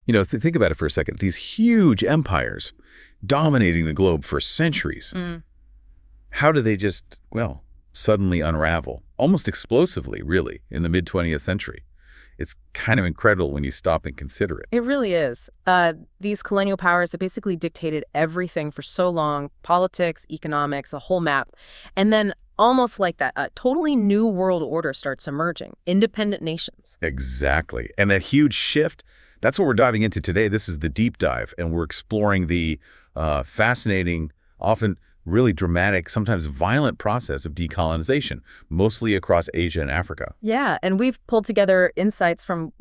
Think about it for a second. These huge empires dominating the globe for centuries. How do they just, suddenly unravel? Almost explosively, really, in the mid-20th century. It's kind of incredible when you stop and consider it. It really is. These colonial powers that basically dictated everything for so long, politics, economics, a whole map. And then almost like that, a totally new world order starts emerging, independent nations. Exactly. And that huge shift, that's what we're diving into today. This is the deep dive, and we're exploring the fascinating, often really dramatic, sometimes violent process of decolonization, mostly across Asia and Africa. Yeah, and we've pulled together insights from,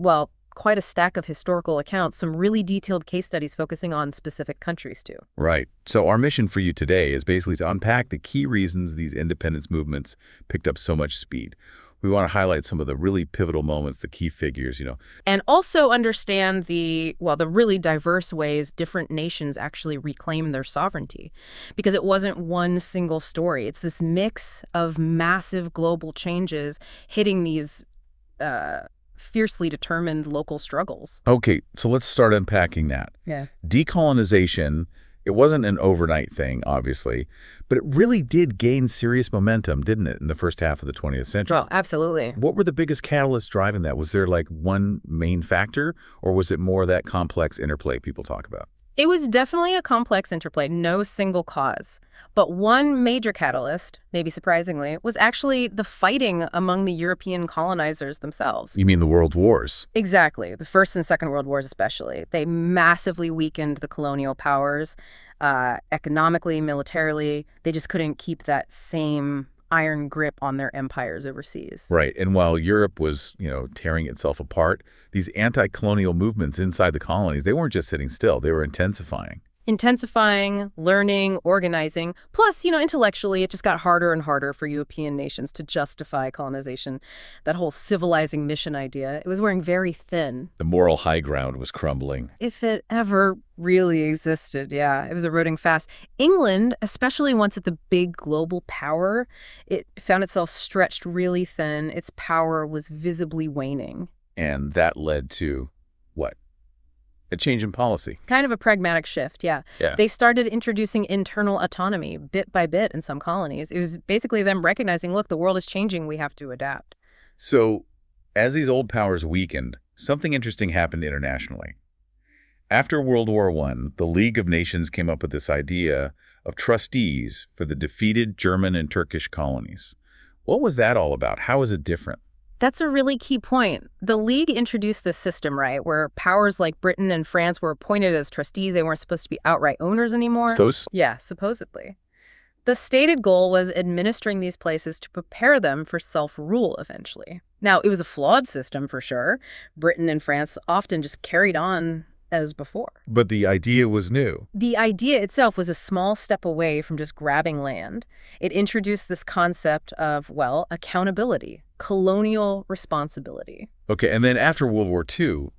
quite a stack of historical accounts, some really detailed case studies focusing on specific countries, too. Right. So our mission for you today is basically to unpack the key reasons these independence movements picked up so much speed. We want to highlight some of the really pivotal moments, the key figures, And also understand the really diverse ways different nations actually reclaim their sovereignty. Because it wasn't one single story. It's this mix of massive global changes hitting these fiercely determined local struggles. Okay, so let's start unpacking that. Yeah. Decolonization, it wasn't an overnight thing, obviously, but it really did gain serious momentum, didn't it, in the first half of the 20th century? Oh, absolutely. What were the biggest catalysts driving that? Was there one main factor, or was it more that complex interplay people talk about? It was definitely a complex interplay, no single cause. But one major catalyst, maybe surprisingly, was actually the fighting among the European colonizers themselves. You mean the World Wars? Exactly. The First and Second World Wars especially. They massively weakened the colonial powers, economically, militarily. They just couldn't keep that same iron grip on their empires overseas. Right. And while Europe was, tearing itself apart, these anti-colonial movements inside the colonies, they weren't just sitting still. They were intensifying. Intensifying, learning, organizing. Plus, intellectually, it just got harder and harder for European nations to justify colonization. That whole civilizing mission idea, it was wearing very thin. The moral high ground was crumbling. If it ever really existed, yeah. It was eroding fast. England, especially once at the big global power, it found itself stretched really thin. Its power was visibly waning. And that led to what? A change in policy. Kind of a pragmatic shift, yeah. They started introducing internal autonomy bit by bit in some colonies. It was basically them recognizing, look, the world is changing, we have to adapt. So, as these old powers weakened, something interesting happened internationally. After World War I, the League of Nations came up with this idea of trustees for the defeated German and Turkish colonies. What was that all about? How is it different? That's a really key point. The League introduced this system, right, where powers like Britain and France were appointed as trustees. They weren't supposed to be outright owners anymore. Yeah, supposedly. The stated goal was administering these places to prepare them for self-rule eventually. Now, it was a flawed system for sure. Britain and France often just carried on as before. But the idea was new. The idea itself was a small step away from just grabbing land. It introduced this concept of, accountability, colonial responsibility. Okay, and then after World War II,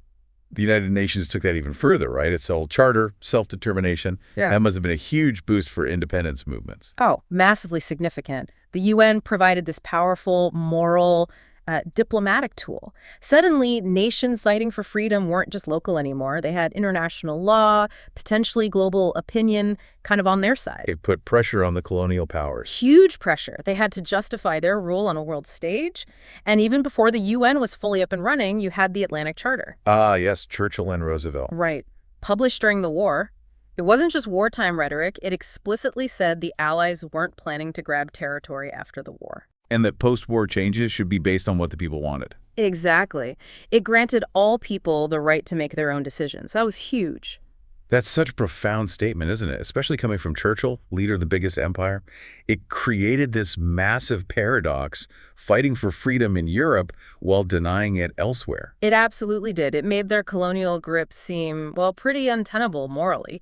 the United Nations took that even further, right? Its old charter, self-determination. Yeah. That must have been a huge boost for independence movements. Oh, massively significant. The UN provided this powerful, moral, diplomatic tool. Suddenly, nations fighting for freedom weren't just local anymore. They had international law, potentially global opinion, kind of on their side. It put pressure on the colonial powers. Huge pressure. They had to justify their rule on a world stage. And even before the UN was fully up and running, you had the Atlantic Charter. Ah, yes, Churchill and Roosevelt. Right. Published during the war. It wasn't just wartime rhetoric. It explicitly said the Allies weren't planning to grab territory after the war. And that post-war changes should be based on what the people wanted. Exactly. It granted all people the right to make their own decisions. That was huge. That's such a profound statement, isn't it? Especially coming from Churchill, leader of the biggest empire. It created this massive paradox, fighting for freedom in Europe while denying it elsewhere. It absolutely did. It made their colonial grip seem, pretty untenable morally.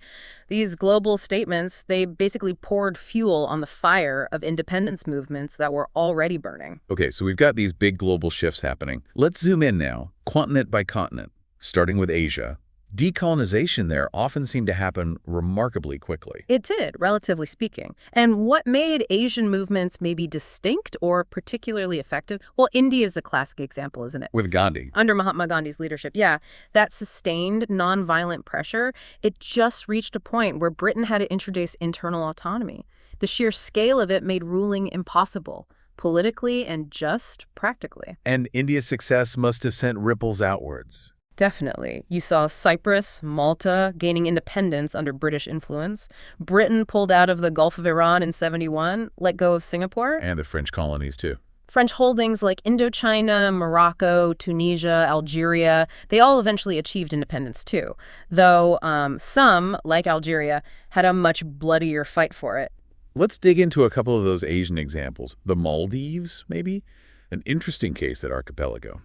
These global statements, they basically poured fuel on the fire of independence movements that were already burning. Okay, so we've got these big global shifts happening. Let's zoom in now, continent by continent, starting with Asia. Decolonization there often seemed to happen remarkably quickly. It did, relatively speaking. And what made Asian movements maybe distinct or particularly effective? Well, India is the classic example, isn't it? With Gandhi. Under Mahatma Gandhi's leadership, yeah. That sustained nonviolent pressure, it just reached a point where Britain had to introduce internal autonomy. The sheer scale of it made ruling impossible, politically and just practically. And India's success must have sent ripples outwards. Definitely. You saw Cyprus, Malta gaining independence under British influence. Britain pulled out of the Gulf of Iran in '71, let go of Singapore. And the French colonies, too. French holdings like Indochina, Morocco, Tunisia, Algeria, they all eventually achieved independence, too. Though some, like Algeria, had a much bloodier fight for it. Let's dig into a couple of those Asian examples. The Maldives, maybe? An interesting case at archipelago.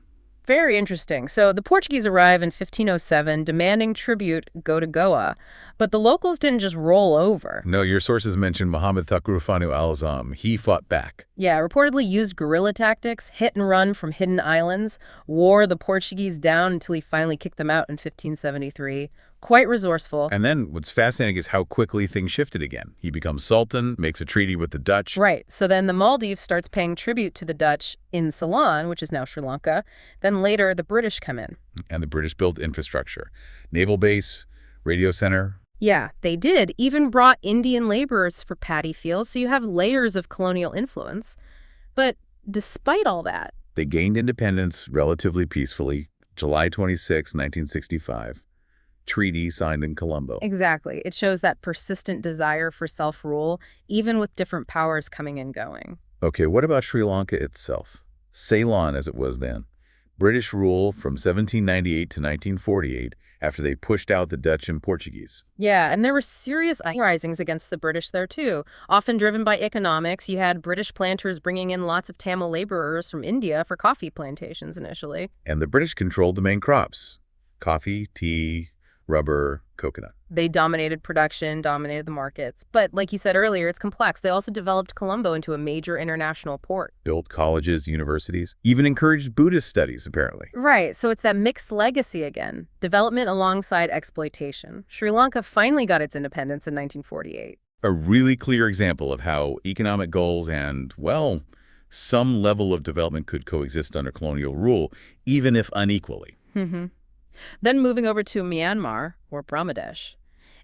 Very interesting. So the Portuguese arrive in 1507 demanding tribute go to Goa, but the locals didn't just roll over. No, your sources mention Muhammad Thakurufanu al-Azam. He fought back. Yeah, reportedly used guerrilla tactics, hit and run from hidden islands, wore the Portuguese down until he finally kicked them out in 1573. Quite resourceful. And then what's fascinating is how quickly things shifted again. He becomes sultan, makes a treaty with the Dutch. Right. So then the Maldives starts paying tribute to the Dutch in Ceylon, which is now Sri Lanka. Then later the British come in. And the British built infrastructure. Naval base, radio center. Yeah, they did. Even brought Indian laborers for paddy fields, so you have layers of colonial influence. But despite all that, they gained independence relatively peacefully, July 26, 1965. Treaty signed in Colombo. Exactly. It shows that persistent desire for self-rule, even with different powers coming and going. Okay, what about Sri Lanka itself? Ceylon, as it was then. British rule from 1798 to 1948 after they pushed out the Dutch and Portuguese. Yeah, and there were serious uprisings against the British there, too. Often driven by economics, you had British planters bringing in lots of Tamil laborers from India for coffee plantations initially. And the British controlled the main crops: coffee, tea, rubber, coconut. They dominated production, dominated the markets. But like you said earlier, it's complex. They also developed Colombo into a major international port. Built colleges, universities, even encouraged Buddhist studies, apparently. Right, so it's that mixed legacy again. Development alongside exploitation. Sri Lanka finally got its independence in 1948. A really clear example of how economic goals and, well, some level of development could coexist under colonial rule, even if unequally. Then moving over to Myanmar, or Bangladesh.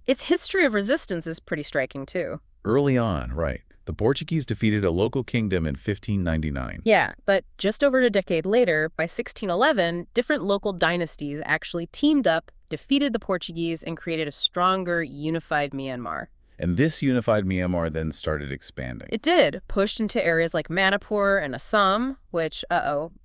Its history of resistance is pretty striking, too. Early on, right. The Portuguese defeated a local kingdom in 1599. Yeah, but just over a decade later, by 1611, different local dynasties actually teamed up, defeated the Portuguese, and created a stronger, unified Myanmar. And this unified Myanmar then started expanding. It did, pushed into areas like Manipur and Assam, which,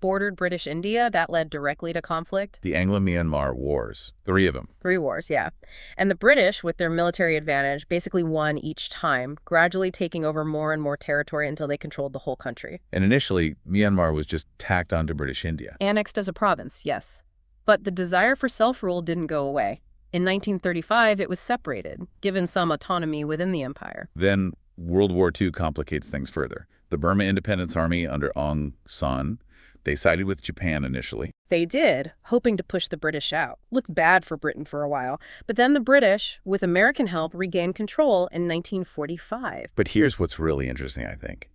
bordered British India. That led directly to conflict. The Anglo-Myanmar Wars, 3 of them. 3 wars, yeah. And the British, with their military advantage, basically won each time, gradually taking over more and more territory until they controlled the whole country. And initially, Myanmar was just tacked onto British India. Annexed as a province, yes. But the desire for self-rule didn't go away. In 1935, it was separated, given some autonomy within the empire. Then World War II complicates things further. The Burma Independence Army under Aung San, they sided with Japan initially. They did, hoping to push the British out. Looked bad for Britain for a while. But then the British, with American help, regained control in 1945. But here's what's really interesting, I think.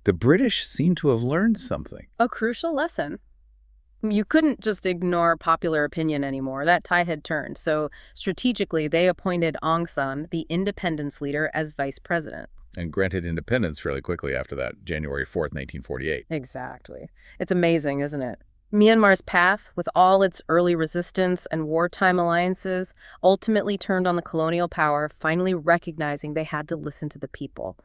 The British seem to have learned something. A crucial lesson. You couldn't just ignore popular opinion anymore. That tide had turned. So strategically, they appointed Aung San, the independence leader, as vice president. And granted independence fairly quickly after that, January 4th, 1948. Exactly. It's amazing, isn't it? Myanmar's path, with all its early resistance and wartime alliances, ultimately turned on the colonial power, finally recognizing they had to listen to the people.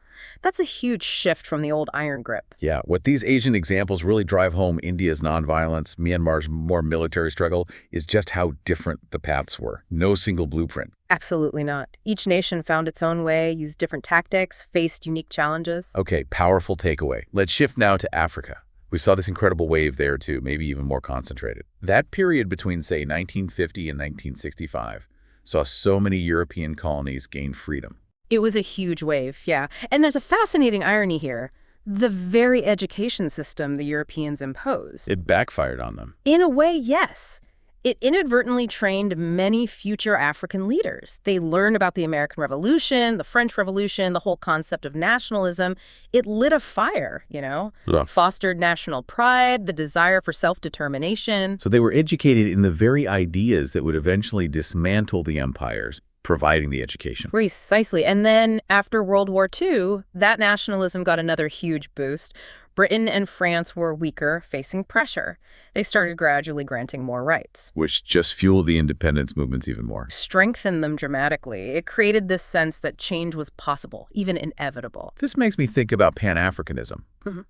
That's a huge shift from the old iron grip. Yeah, what these Asian examples really drive home India's nonviolence, Myanmar's more military struggle, is just how different the paths were. No single blueprint. Absolutely not. Each nation found its own way, used different tactics, faced unique challenges. Okay, powerful takeaway. Let's shift now to Africa. We saw this incredible wave there, too, maybe even more concentrated. That period between, say, 1950 and 1965 saw so many European colonies gain freedom. It was a huge wave, yeah. And there's a fascinating irony here. The very education system the Europeans imposed. It backfired on them. In a way, yes. It inadvertently trained many future African leaders. They learned about the American Revolution, the French Revolution, the whole concept of nationalism. It lit a fire, Yeah. Fostered national pride, the desire for self-determination. So they were educated in the very ideas that would eventually dismantle the empires, providing the education. Precisely. And then after World War II, that nationalism got another huge boost. Britain and France were weaker, facing pressure. They started gradually granting more rights. Which just fueled the independence movements even more. Strengthened them dramatically. It created this sense that change was possible, even inevitable. This makes me think about Pan-Africanism.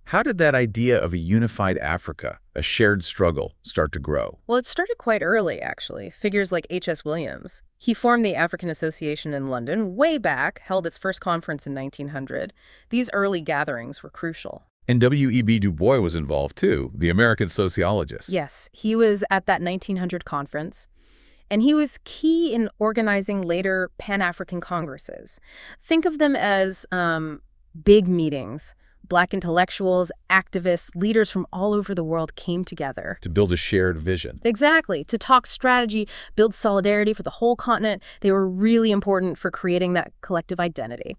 How did that idea of a unified Africa, a shared struggle, start to grow? Well, it started quite early, actually. Figures like H.S. Williams. He formed the African Association in London way back, held its first conference in 1900. These early gatherings were crucial. And W.E.B. Du Bois was involved, too, the American sociologist. Yes, he was at that 1900 conference. And he was key in organizing later Pan-African congresses. Think of them as big meetings. Black intellectuals, activists, leaders from all over the world came together. To build a shared vision. Exactly. To talk strategy, build solidarity for the whole continent. They were really important for creating that collective identity.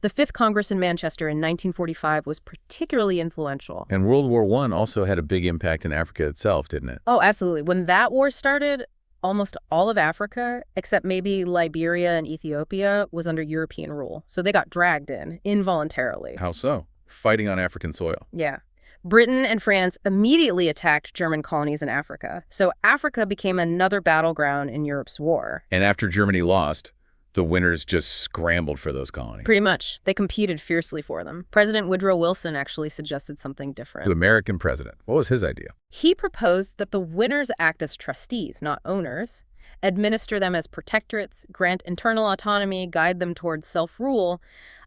The Fifth Congress in Manchester in 1945 was particularly influential. And World War I also had a big impact in Africa itself, didn't it? Oh, absolutely. When that war started, almost all of Africa, except maybe Liberia and Ethiopia, was under European rule. So they got dragged in, involuntarily. How so? Fighting on African soil. Yeah. Britain and France immediately attacked German colonies in Africa. So Africa became another battleground in Europe's war. And after Germany lost, the winners just scrambled for those colonies. Pretty much. They competed fiercely for them. President Woodrow Wilson actually suggested something different. The American president. What was his idea? He proposed that the winners act as trustees, not owners, administer them as protectorates, grant internal autonomy, guide them towards self-rule,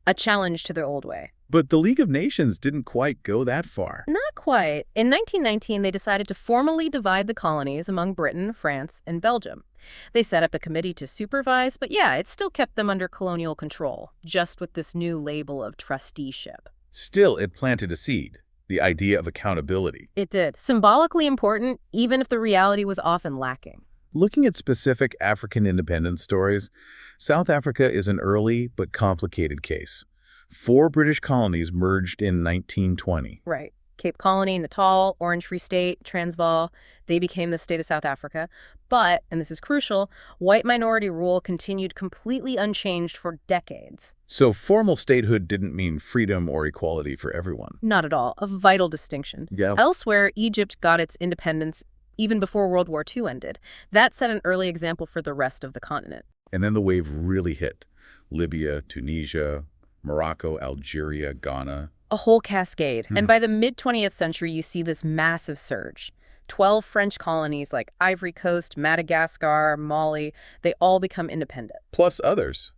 a challenge to their old way. But the League of Nations didn't quite go that far. Not quite. In 1919, they decided to formally divide the colonies among Britain, France, and Belgium. They set up a committee to supervise, but yeah, it still kept them under colonial control, just with this new label of trusteeship. Still, it planted a seed, the idea of accountability. It did. Symbolically important, even if the reality was often lacking. Looking at specific African independence stories, South Africa is an early but complicated case. 4 British colonies merged in 1920. Right. Cape Colony, Natal, Orange Free State, Transvaal, they became the state of South Africa. But, and this is crucial, white minority rule continued completely unchanged for decades. So formal statehood didn't mean freedom or equality for everyone. Not at all. A vital distinction. Yeah. Elsewhere, Egypt got its independence even before World War II ended. That set an early example for the rest of the continent. And then the wave really hit. Libya, Tunisia, Morocco, Algeria, Ghana. A whole cascade. And by the mid-20th century, you see this massive surge. 12 French colonies like Ivory Coast, Madagascar, Mali, they all become independent. Plus others.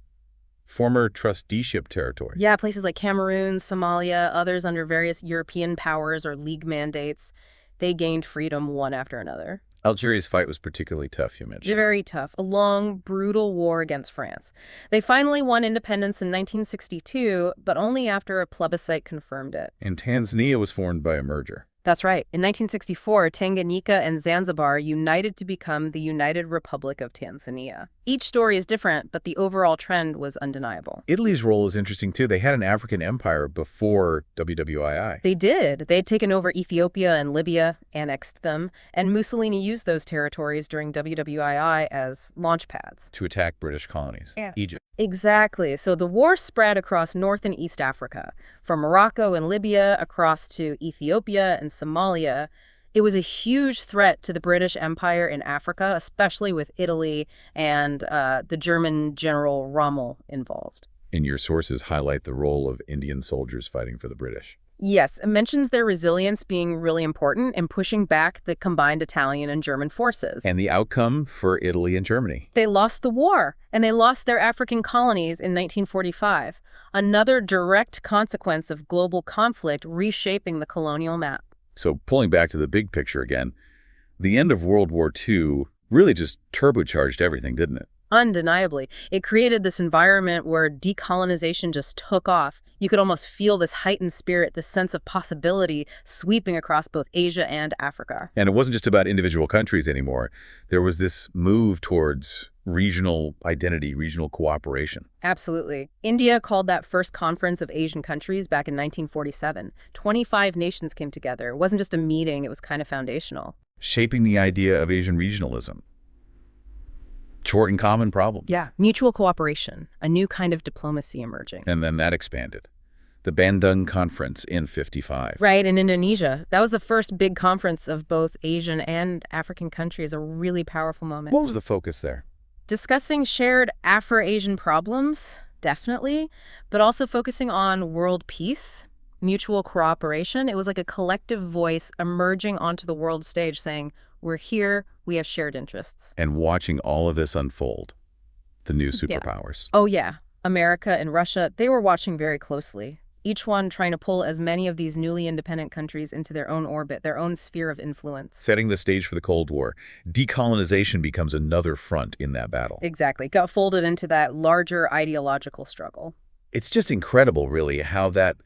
Former trusteeship territories. Yeah, places like Cameroon, Somalia, others under various European powers or league mandates. They gained freedom one after another. Algeria's fight was particularly tough, you mentioned. Very tough. A long, brutal war against France. They finally won independence in 1962, but only after a plebiscite confirmed it. And Tanzania was formed by a merger. That's right. In 1964, Tanganyika and Zanzibar united to become the United Republic of Tanzania. Each story is different, but the overall trend was undeniable. Italy's role is interesting, too. They had an African empire before WWII. They did. They had taken over Ethiopia and Libya, annexed them, and Mussolini used those territories during WWII as launch pads. To attack British colonies. Yeah. Egypt. Exactly. So the war spread across North and East Africa, from Morocco and Libya across to Ethiopia and Somalia. It was a huge threat to the British Empire in Africa, especially with Italy and the German General Rommel involved. And your sources highlight the role of Indian soldiers fighting for the British. Yes, it mentions their resilience being really important in pushing back the combined Italian and German forces. And the outcome for Italy and Germany. They lost the war, and they lost their African colonies in 1945. Another direct consequence of global conflict reshaping the colonial map. So pulling back to the big picture again, the end of World War II really just turbocharged everything, didn't it? Undeniably. It created this environment where decolonization just took off. You could almost feel this heightened spirit, this sense of possibility sweeping across both Asia and Africa. And it wasn't just about individual countries anymore. There was this move towards regional identity, regional cooperation. Absolutely. India called that first conference of Asian countries back in 1947. 25 nations came together. It wasn't just a meeting, it was kind of foundational. Shaping the idea of Asian regionalism. Short and common problems. Yeah, mutual cooperation, a new kind of diplomacy emerging. And then that expanded. The Bandung Conference in '55. Right, in Indonesia. That was the first big conference of both Asian and African countries, a really powerful moment. What was the focus there? Discussing shared Afro-Asian problems, definitely, but also focusing on world peace, mutual cooperation. It was like a collective voice emerging onto the world stage saying, we're here, we have shared interests. And watching all of this unfold, the new superpowers. Yeah. Oh, yeah. America and Russia, they were watching very closely. Each one trying to pull as many of these newly independent countries into their own orbit, their own sphere of influence. Setting the stage for the Cold War. Decolonization becomes another front in that battle. Exactly. Got folded into that larger ideological struggle. It's just incredible, really, how that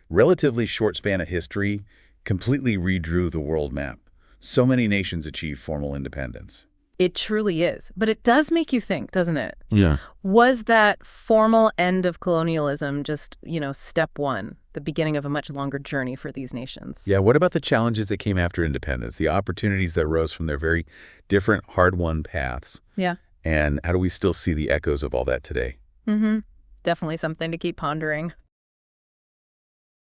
relatively short span of history completely redrew the world map. So many nations achieved formal independence. It truly is. But it does make you think, doesn't it? Yeah. Was that formal end of colonialism just, step one, the beginning of a much longer journey for these nations? Yeah, what about the challenges that came after independence, the opportunities that rose from their very different, hard-won paths? Yeah. And how do we still see the echoes of all that today? Definitely something to keep pondering.